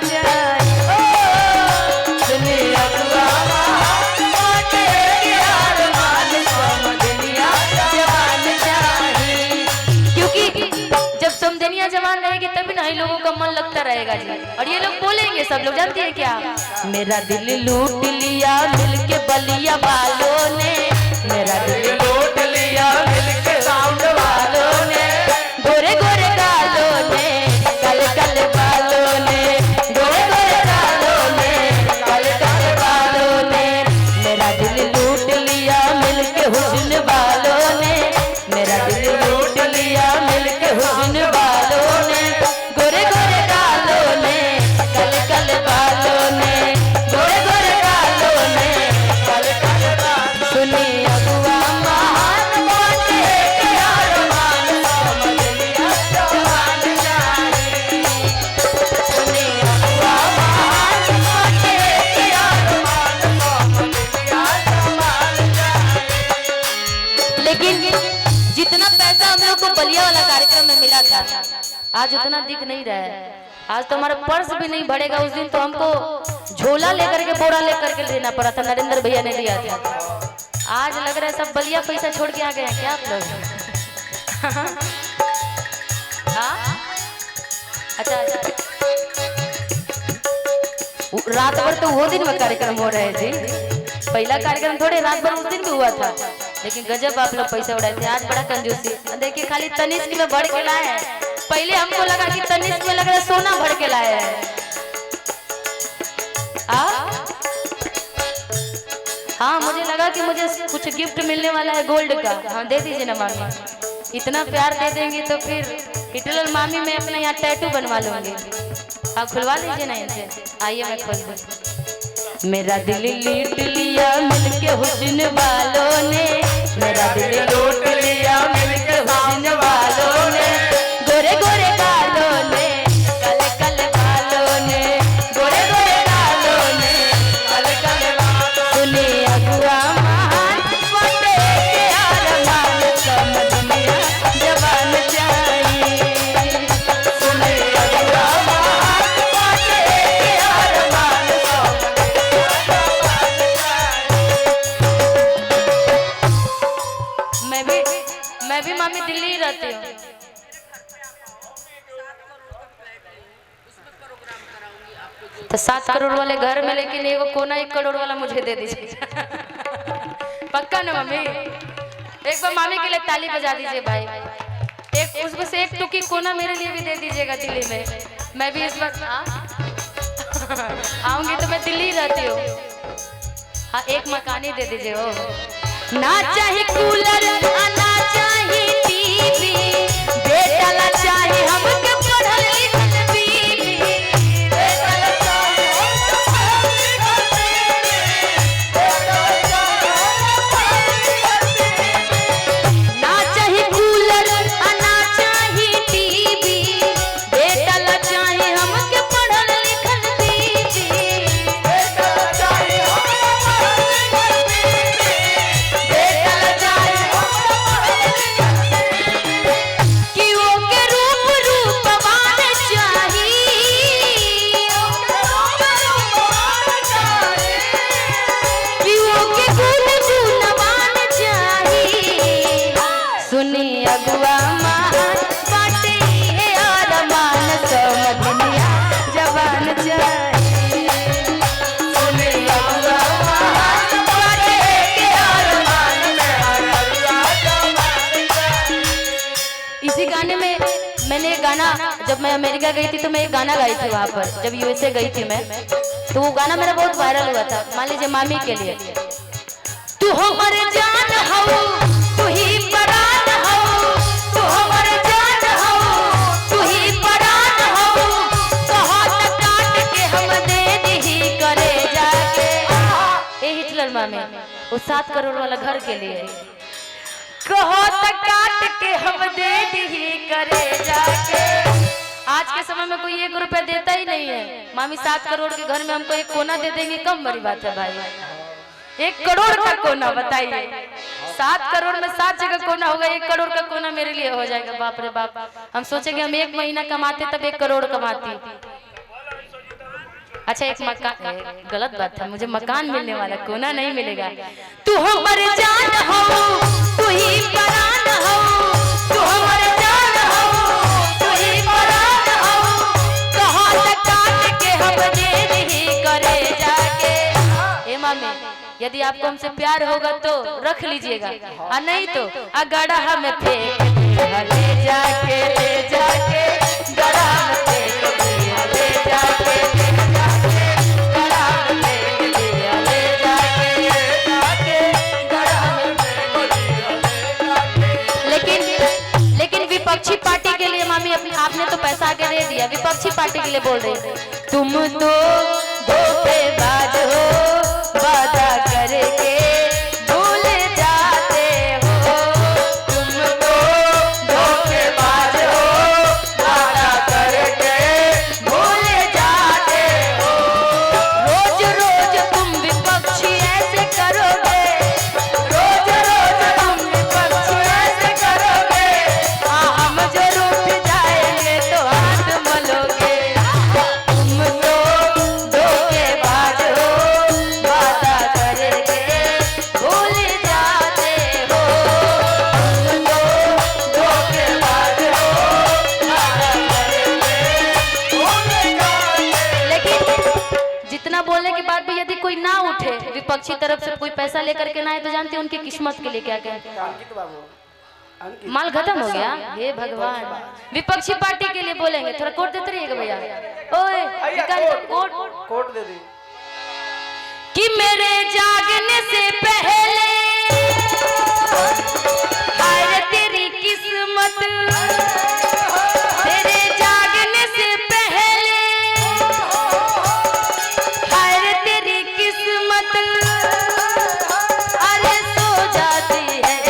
चाहिए। ओ सुनी अगुआ बाटे के अरमान समझनिया जवान चाहिए। क्योंकि जब समझनिया जवान रहेगी तभी ना ही लोगों का मन लगता रहेगा जी। और ये लोग बोलेंगे, सब लोग जानते हैं क्या, मेरा दिल लूट लिया मिलके बलिया वालों ने, मेरा दिल लूट लिया मिलके साउंड वालों ने, गोरे गोरे गालों ने कल कल बालों ने, गोरे गोरे गालों ने कल कल बालों ने, मेरा दिल लूट लिया मिलके हुस्न वालों ने, मेरा दिल लूट लिया मिलके हुस्न वालों ने, गोरे गोरे गालों ने कल कल बालों ने, गोरे गोरे गालों ने कल कल बालों। सुनी अगुआ महान बाटे के अरमान समझनिया जवान चाहिए। सुनी अगुआ महान बाटे के अरमान समझनिया जवान चाहिए। लेकिन जितना पैसा हम लोग को बलिया वाला कार्यक्रम में मिला था आज उतना दिख नहीं रहा है। आज तो हमारा पर्स भी नहीं भरेगा। उस दिन तो हमको झोला लेकर के बोरा लेकर के देना पड़ा था, नरेंद्र भैया ने दिया था। आज लग रहा है सब बलिया पैसा छोड़ के आ गए हैं क्या आप लोग? हाँ अच्छा अच्छा, रात भर तो वो दिन में कार्यक्रम हो रहे थे। पहला कार्यक्रम थोड़े रात भर उस दिन भी हुआ था, लेकिन गजब आप लोग पैसा उड़ाए थे। आज बड़ा कंजूसी देखिए, खाली तनिष्क में भर के लाए हैं। पहले हमको लगा कि तनिष्क में लग रहा है सोना भर के लाए हैं। हाँ मुझे लगा कि मुझे कुछ गिफ्ट मिलने वाला है गोल्ड का। हाँ दे दीजिए ना मामी, इतना प्यार दे देंगे तो फिर हिटलर मामी मैं अपने यहाँ टैटू बनवा लूंगी। आप खुलवा लीजिए ना इनसे। आइए मैं खोल दूँ। मेरा दिल लूट लिया मिलके हुस्न वालों ने, मेरा दिल लूट लिया मिलके हुस्न वालों ने, गोरे गोरे गालों ने कल कल बालों ने, गोरे गोरे गालों ने कल कल बालों। सुनी अगुआ महान बाटे के अरमान समझनिया जवान चाहिए। सुनी अगुआ महान बाटे के अरमान मैं भी मामी दिल्ली ही रहती हूँ। तो 7 करोड़ वाले घर में, लेकिन एगो कोना 1 करोड़ वाला मुझे दे दीजिए। पक्का ना मम्मी? एक बार मामी के लिए ताली बजा दीजिए भाई। एक उसमें से एक टुकी कोना मेरे लिए भी दे दीजिएगा दिल्ली में। मैं भी इस बार आऊंगी तो मैं दिल्ली ही रहती हूँ। हाँ एक मकान ही दे दीजिए। ओ ना चाहे कूलर ना चाहे टीवी, बेटा ला चाहे हमके पढ़ल लिखल बीवी, बेटा ला चाहे हमके पढ़ल लिखल बीवी, बेटा ला चाहे हमके पढ़ल लिखल बीवी। ना चाहे कूलर ना चाहे टीवी, बेटा ला चाहे हमके पढ़ल लिखल बीवी, बेटा ला चाहे हमके पढ़ल लिखल बीवी, बेटा ला चाहे हमके पढ़ल लिखल बीवी। कि वो के रूप रूपवान चाही, कि वो के गुण गुणवान चाही। सुनी अगुआ महान बाटे है अरमान समझनिया जवान चाहिए। सुनी अगुआ महान बाटे के अरमान समझनिया जवान चाहिए। इसी गाने में मैंने एक गाना, जब मैं अमेरिका गई थी तो मैं एक गाना गाई थी वहाँ पर, जब यूएसए गई थी मैं, तो वो गाना मेरा बहुत वायरल हुआ था। मान लीजिए मामी के लिए, तू हमर जान हो तू ही परान हो, तू हमर जान हो तू ही परान हो, कहत काट के हम दे दी करे जाके। ए हिटलर मामी वो 7 करोड़ वाला घर के लिए कहत काट के हम दे दी करे जाके। आज के समय में कोई 1 रुपया देता ही नहीं है। मामी 7 करोड़ के घर में हमको एक कोना दे देंगे, कम बड़ी बात है भाई। 1 करोड़ का कोना बताइए, 7 करोड़ में 7 जगह कोना होगा, 1 करोड़ का कोना मेरे लिए हो जाएगा। बाप रे बाप, हम सोचेंगे हम 1 महीना कमाते तब 1 करोड़ कमाती। अच्छा एक मकान, गलत बात था, मुझे मकान मिलने वाला, कोना नहीं मिलेगा। तू हमर जान हो, तू ही परान हो, तू हमर जान हो, तू ही परान हो, कहाँ तक काट के हम दे नहीं करे जाके। ए मामी, यदि आपको हमसे प्यार होगा तो रख लीजिएगा, और नहीं तो गड़ा हमें फेंक ले जाके, ले जाके गड़ा हमें फेंक दिया, ले जाके, ले जाके गड़ा हमें फेंक दिया, ले जाके, ले जाके गड़ा हमें फेंक दिया, ले जाके। लेकिन विपक्षी पार्टी के लिए मामी आपने तो पैसा आगे दे दिया, विपक्षी पार्टी के लिए बोल रही है, तुम तो धोखेबाज हो, वादा करके भूल जाते हो, तुम तो धोखेबाज हो, वादा करके भूल जाते हो। रोज रोज तुम विपक्षी ऐसे करोगे, रोज रोज तुम विपक्षी ऐसे करोगे, हम जो रूठ जाएंगे तो हाथ मलोगे। तुम तो धोखेबाज हो, वादा करके भूल जाते हो, तुम तो धोखेबाज हो, वादा करके भूल जाते। लेकिन जितना बोलने के बाद भी यदि कोई ना उठे, विपक्षी तरफ से कोई पैसा लेकर के ना आए, तो जानते हैं उनकी किस्मत के लिए क्या कहते हैं, माल खत्म हो गया। हे भगवान, विपक्षी पार्टी के लिए बोलेंगे, थोड़ा कोट देते रहिएगा भैया। ओए निकाल कोट दे दी कि मेरे जागने से पहले हाय तेरी किस्मत, तेरे जागने से पहले हाय तेरी किस्मत, अरे सो जाती है,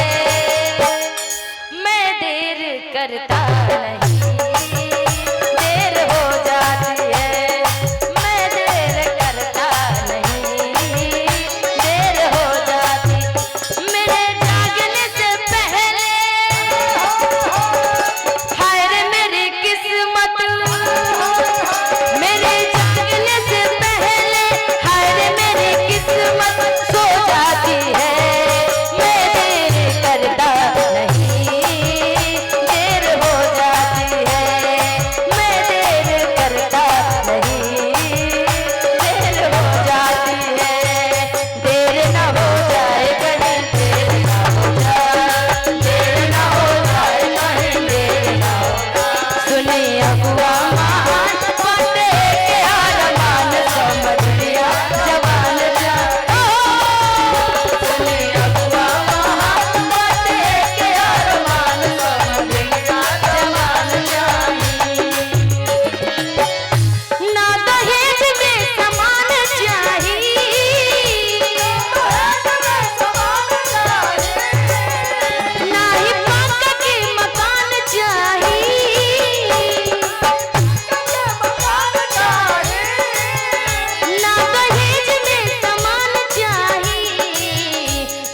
मैं देर करता नहीं, देर हो जाती है, मैं देर करता नहीं, देर हो जाती, मेरे जागने से पहले हाय रे मेरी किस्मत, मेरे जागने से पहले हाय रे मेरी किस्मत सो जाती है, मैं देर करता नहीं, देर हो जाती है, मैं देर करता नहीं, देर हो जाती है, देर ना हो जाए कहीं, देर ना हो जाए, देर ना हो जाए कहीं, देर ना हो जाए। सुनी अगुआ महान बातें के अरमान समझ लिया जवान जान, सुनी अगुआ महान बातें के अरमान समझ लिया जवान जान। ना दहेज में सामान चाहिए, ना ही पक्का के मकान चाहिए, ना दहेज में सामान चाहिए,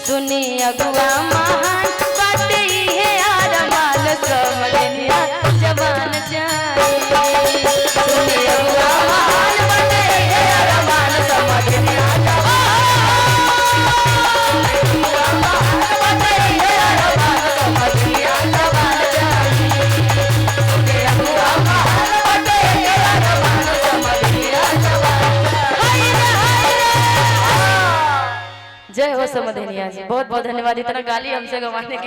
सुनी अगुआ महान बातें है अरमान समझ लिया जवान चाहिए, सुनी अगुआ महान बातें है अरमान समझ लिया जय हो समधनिया जी, बहुत बहुत धन्यवाद इतना गाली हमसे गवाने के